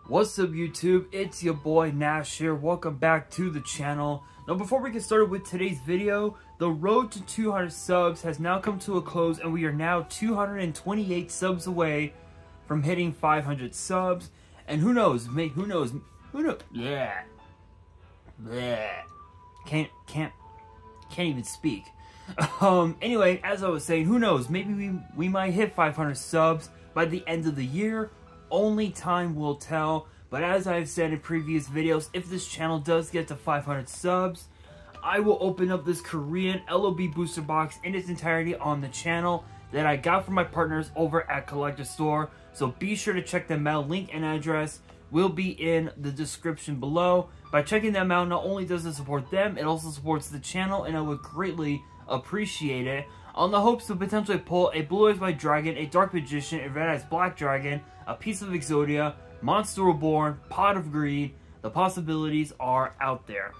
What's up YouTube, it's your boy Nash here, welcome back to the channel. Now before we get started with today's video, the road to 200 subs has now come to a close and we are now 228 subs away from hitting 500 subs. And who knows, yeah. Can't even speak. Anyway, as I was saying, who knows, maybe we might hit 500 subs by the end of the year. Only time will tell, but as I've said in previous videos, if this channel does get to 500 subs, I will open up this Korean LOB booster box in its entirety on the channel that I got from my partners over at Collector Store, so be sure to check them out. Link and address will be in the description below. By checking them out, not only does it support them, it also supports the channel, and I would greatly appreciate it, on the hopes to potentially pull a Blue Eyes White Dragon, a Dark Magician, a Red Eyes Black Dragon, a piece of Exodia, Monster Reborn, Pot of Greed. The possibilities are out there.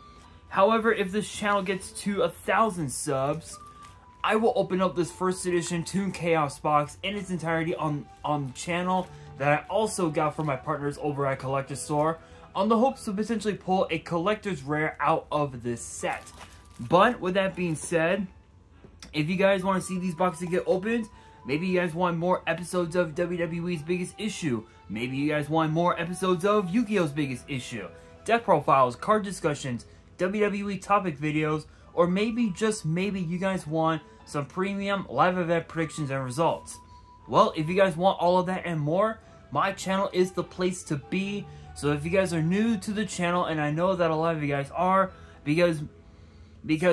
However, if this channel gets to 1,000 subs, I will open up this first edition Toon Chaos box in its entirety on the channel that I also got from my partners over at Collector Store, on the hopes to potentially pull a collector's rare out of this set. But with that being said, if you guys want to see these boxes get opened, maybe you guys want more episodes of WWE's Biggest Issue, maybe you guys want more episodes of Yu-Gi-Oh's Biggest Issue, deck profiles, card discussions, WWE topic videos, or maybe, just maybe, you guys want some premium live event predictions and results. Well, if you guys want all of that and more, my channel is the place to be. So if you guys are new to the channel, and I know that a lot of you guys are, because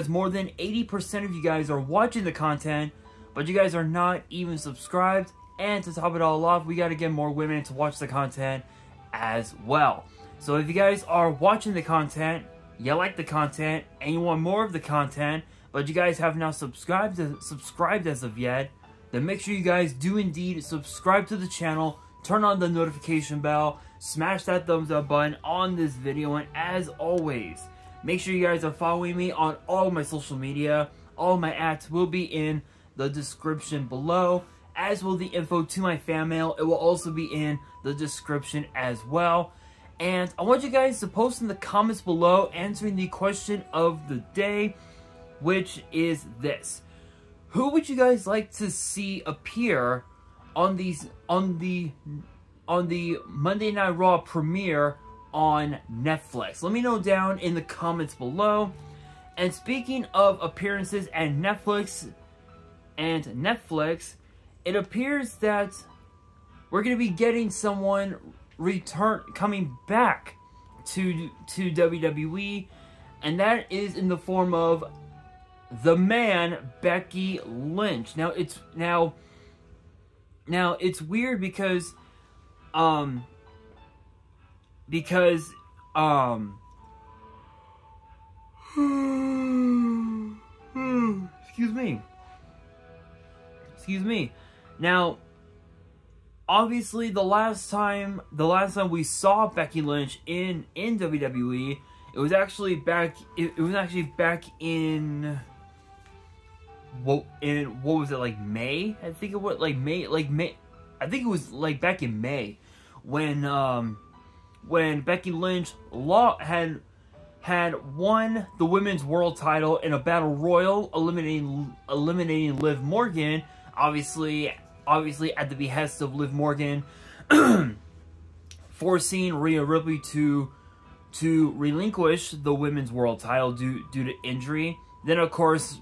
more than 80% of you guys are watching the content, but you guys are not even subscribed, and to top it all off, we gotta get more women to watch the content as well. So if you guys are watching the content, you like the content, and you want more of the content, but you guys have not subscribed as of yet, then make sure you guys do indeed subscribe to the channel, turn on the notification bell, smash that thumbs up button on this video, and as always, make sure you guys are following me on all of my social media. All of my ads will be in the description below, as will the info to my fan mail. It will also be in the description as well. And I want you guys to post in the comments below answering the question of the day, which is this: who would you guys like to see appear on the Monday Night Raw premiere on Netflix? Let me know down in the comments below. And speaking of appearances and Netflix, it appears that we're going to be getting someone coming back to WWE, and that is in the form of the man Becky Lynch. Now it's weird because excuse me. Now, obviously, the last time we saw Becky Lynch in WWE, it was actually back in what was it, like May? I think it was May. I think it was like back in May when Becky Lynch had won the women's world title in a battle royal, eliminating Liv Morgan. Obviously at the behest of Liv Morgan, forcing Rhea Ripley to relinquish the women's world title due to injury. Then of course,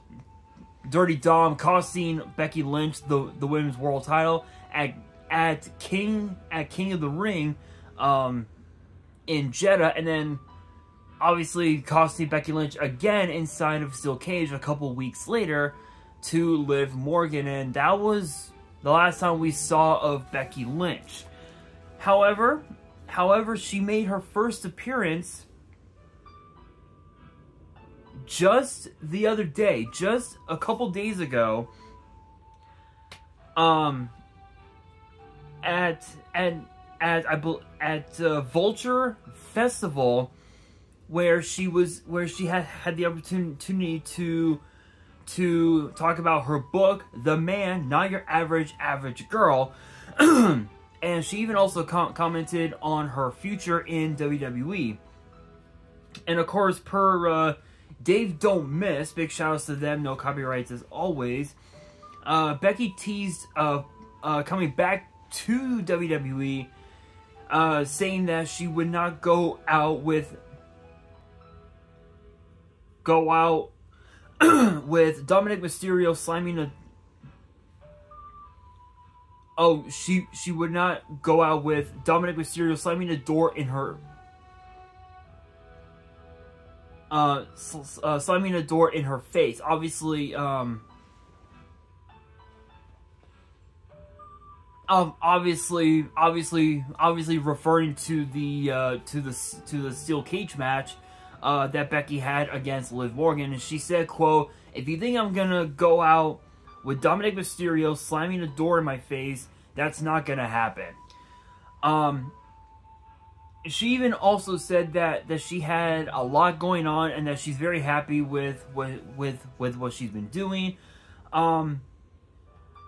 Dirty Dom costing Becky Lynch the women's world title at King of the Ring in Jeddah, and then obviously costing Becky Lynch again inside of Steel Cage a couple weeks later to Liv Morgan, and that was the last time we saw of Becky Lynch. However, she made her first appearance just the other day, just a couple days ago, at Vulture Festival, where she had the opportunity to talk about her book, The Man, Not Your Average Girl. And she even also commented on her future in WWE. And of course, per Dave Don't Miss, big shout outs to them, no copyrights as always. Becky teased coming back to WWE, saying that she would not go out with Dominic Mysterio slamming a... Oh, she would not go out with Dominic Mysterio slamming a door in her... slamming a door in her face. Obviously, obviously referring to the steel cage match that Becky had against Liv Morgan, and she said, quote, "If you think I'm gonna go out with Dominic Mysterio slamming a door in my face, that's not gonna happen." She even also said that she had a lot going on and that she's very happy with what she's been doing.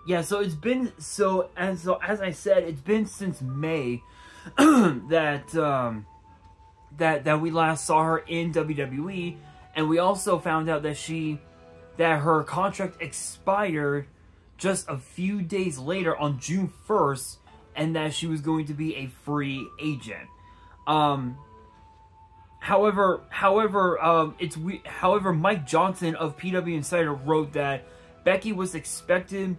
Yeah, so it's been as I said, it's been since May that we last saw her in WWE, and we also found out that her contract expired just a few days later on June 1st, and that she was going to be a free agent. However, Mike Johnson of PW Insider wrote that Becky was expected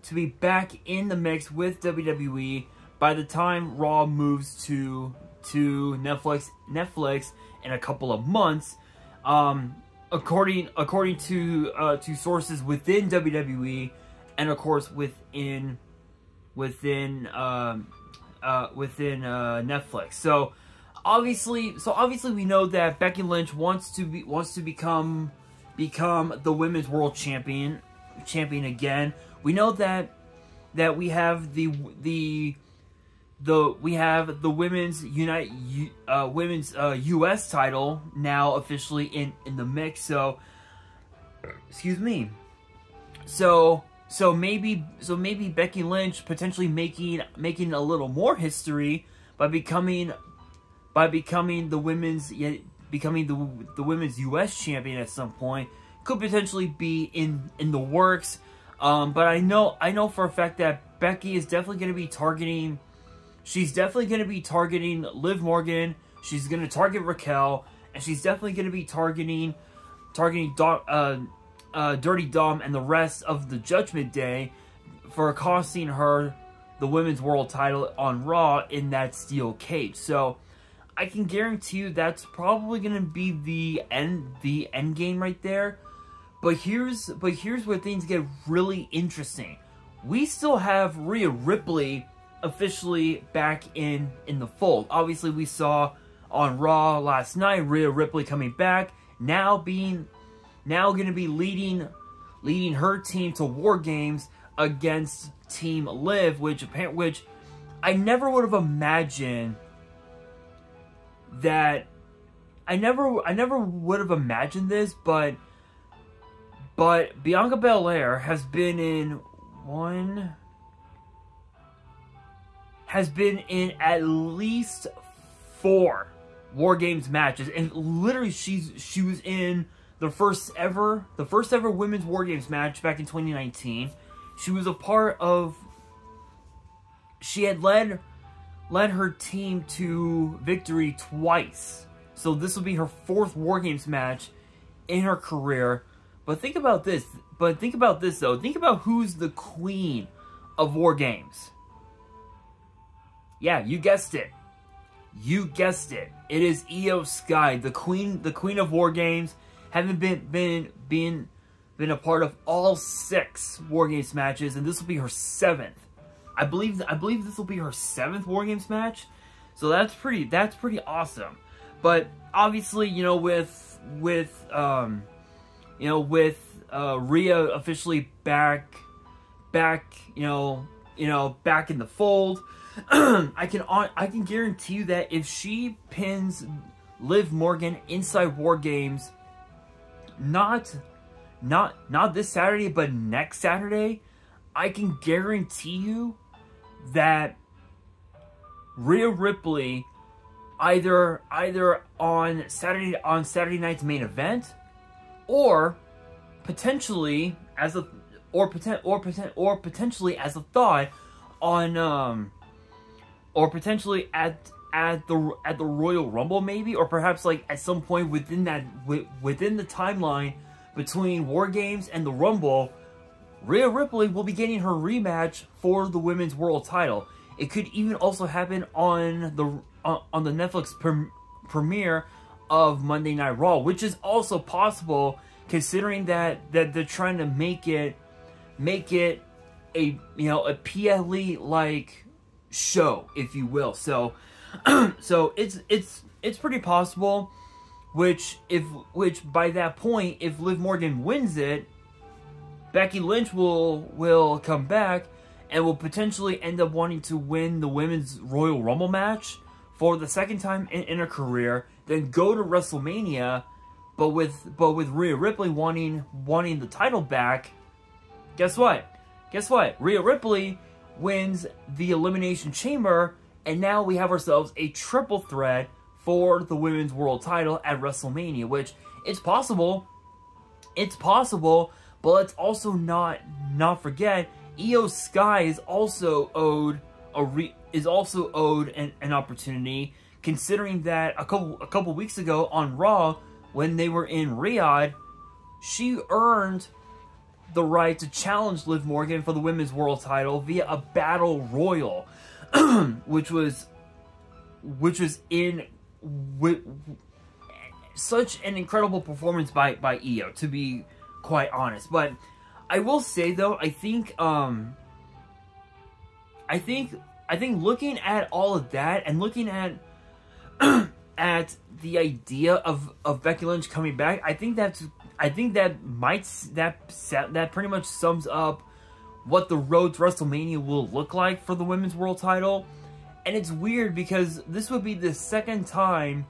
to be back in the mix with WWE by the time Raw moves to Netflix in a couple of months. According to sources within WWE, and of course within Netflix. So obviously we know that Becky Lynch wants to become the women's world champion again. We know that we have the women's women's US title now officially in the mix. So excuse me. So maybe Becky Lynch potentially making a little more history by becoming the women's US champion at some point. Could potentially be in the works. But I know for a fact that Becky is definitely going to be targeting. She's definitely going to be targeting Liv Morgan. She's going to target Raquel, and she's definitely going to be targeting Dirty Dom and the rest of the Judgment Day for costing her the women's world title on Raw in that steel cage. So I can guarantee you that's probably going to be the end game right there. But here's where things get really interesting. We still have Rhea Ripley officially back in the fold. Obviously, we saw on Raw last night Rhea Ripley coming back, now going to be leading her team to War Games against Team Liv, which I never would have imagined that. I never would have imagined this, but Bianca Belair has been in at least 4 War Games matches, and literally she was in the first ever women's War Games match back in 2019. She was a part of. She had led her team to victory twice, so this will be her 4th War Games match in her career. But think about this. Though. Think about who's the queen of War Games. Yeah, you guessed it. It is Io Sky, the queen of War Games, having been a part of all 6 War Games matches, and this will be her 7th. I believe this will be her 7th War Games match. So that's pretty awesome. But obviously, with Rhea officially back in the fold, I can guarantee you that if she pins Liv Morgan inside War Games, not this Saturday, but next Saturday, I can guarantee you that Rhea Ripley either on Saturday night's main event, or potentially as a potentially as a thought on or potentially at the Royal Rumble, maybe, or perhaps like at some point within the timeline between War Games and the Rumble, Rhea Ripley will be getting her rematch for the Women's World Title. It could even also happen on the Netflix premiere of Monday Night Raw, which is also possible, considering that they're trying to make it a a PLE like show, if you will. So so it's pretty possible, which by that point, if Liv Morgan wins it, Becky Lynch will come back and will potentially end up wanting to win the Women's Royal Rumble match for the second time in her career, then go to WrestleMania, but with Rhea Ripley wanting the title back. Guess what? Rhea Ripley wins the Elimination Chamber, and now we have ourselves a triple threat for the Women's World Title at WrestleMania, which it's possible, but let's also not forget, Io Sky is also owed an opportunity, considering that a couple weeks ago on Raw, when they were in Riyadh, she earned the right to challenge Liv Morgan for the Women's World Title via a Battle Royal, which was such an incredible performance by Io, to be quite honest. But I will say though, I think looking at all of that, and looking at at the idea of Becky Lynch coming back, I think that pretty much sums up what the road to WrestleMania will look like for the Women's World Title. And it's weird because this would be the second time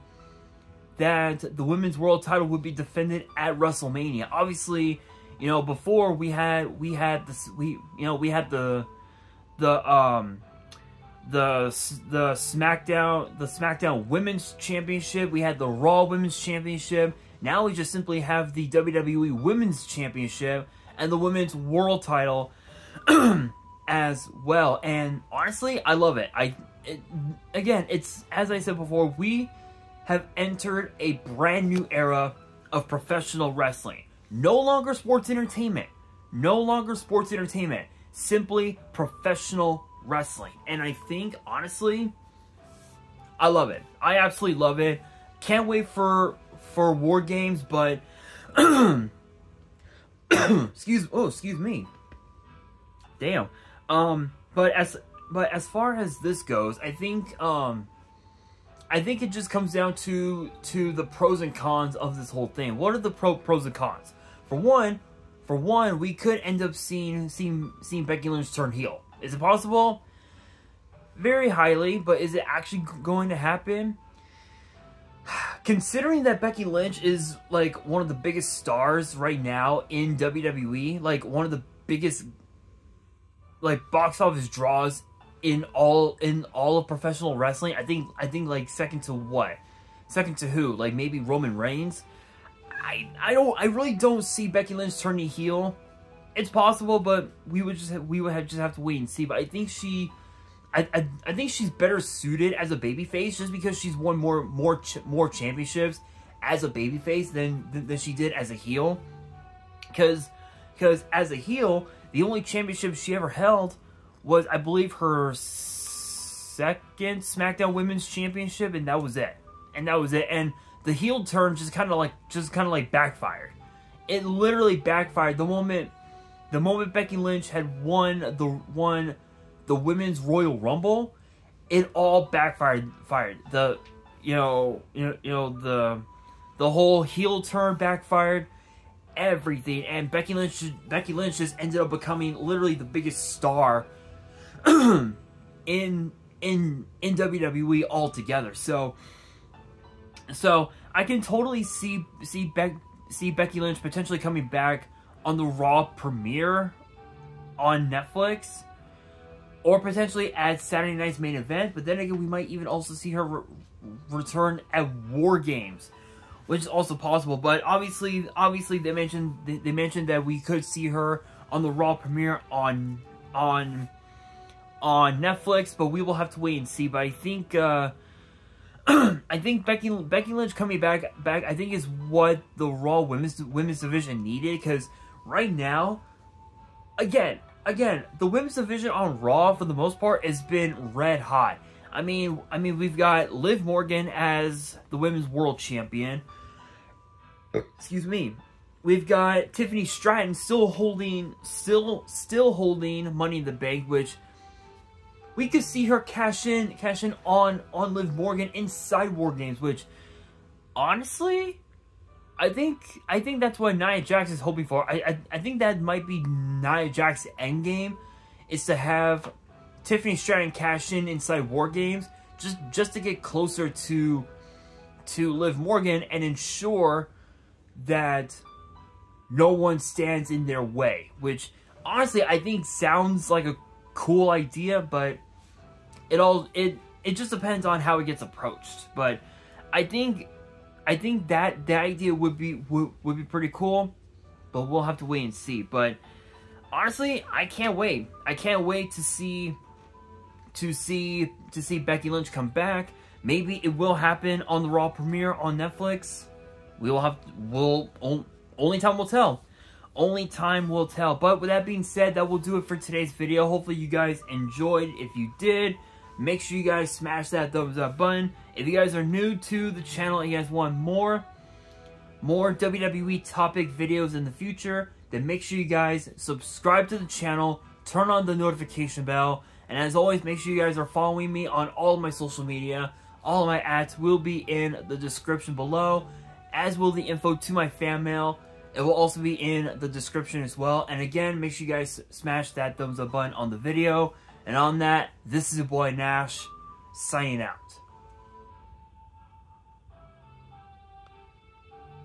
that the Women's World Title would be defended at WrestleMania. Obviously, before we had the SmackDown Women's Championship, we had the Raw Women's Championship. Now we just simply have the WWE Women's Championship and the Women's World Title as well. And honestly, I love it. Again, it's, as I said before, we have entered a brand new era of professional wrestling. No longer sports entertainment. Simply professional wrestling. And I think, honestly, I love it. I absolutely love it. Can't wait for War Games, but excuse me. Damn. But as far as this goes, I think it just comes down to the pros and cons of this whole thing. What are the pros and cons? For one, we could end up seeing Becky Lynch turn heel. Is it possible? Very highly, but is it actually going to happen? Considering that Becky Lynch is like one of the biggest stars right now in WWE, like one of the biggest like box office draws in all of professional wrestling. I think like second to what? Second to who? Like maybe Roman Reigns. I really don't see Becky Lynch turning heel. It's possible, but we would just have to wait and see. But I think I think she's better suited as a babyface, just because she's won more championships as a babyface than she did as a heel. Because as a heel, the only championship she ever held was, I believe, her second SmackDown Women's Championship, and that was it. And the heel turn just kind of like backfired. It literally backfired the moment Becky Lynch had won the Women's Royal Rumble. It all backfired. The whole heel turn backfired. Everything, and Becky Lynch just ended up becoming literally the biggest star in WWE altogether. So I can totally see Becky Lynch potentially coming back on the Raw premiere on Netflix. or potentially at Saturday night's main event. But then again, we might even also see her return at War Games, which is also possible. But obviously they mentioned that we could see her on the Raw premiere on Netflix, but we will have to wait and see. But I think I think Becky Lynch coming back I think is what the Raw women's division needed, because right now, again, the women's division on Raw for the most part has been red hot. I mean we've got Liv Morgan as the women's world champion. Excuse me. We've got Tiffany Stratton still holding Money in the Bank, which we could see her cash in on Liv Morgan inside War Games, which honestly, I think that's what Nia Jax is hoping for. I think that might be Nia Jax's end game, is to have Tiffany Stratton cash in inside War Games just to get closer to Liv Morgan and ensure that no one stands in their way, which honestly I think sounds like a cool idea, but it just depends on how it gets approached. But I think that idea would be pretty cool, but we'll have to wait and see. But honestly, I can't wait. I can't wait to see Becky Lynch come back. Maybe it will happen on the Raw premiere on Netflix. Only time will tell. Only time will tell. But with that being said, that will do it for today's video. Hopefully you guys enjoyed. If you did, make sure you guys smash that thumbs up button. If you guys are new to the channel and you guys want more WWE topic videos in the future, then make sure you guys subscribe to the channel, turn on the notification bell, and as always, make sure you guys are following me on all of my social media. All of my ads will be in the description below, as will the info to my fan mail. It will also be in the description as well. And again, make sure you guys smash that thumbs up button on the video. And on that, this is your boy Nash, signing out.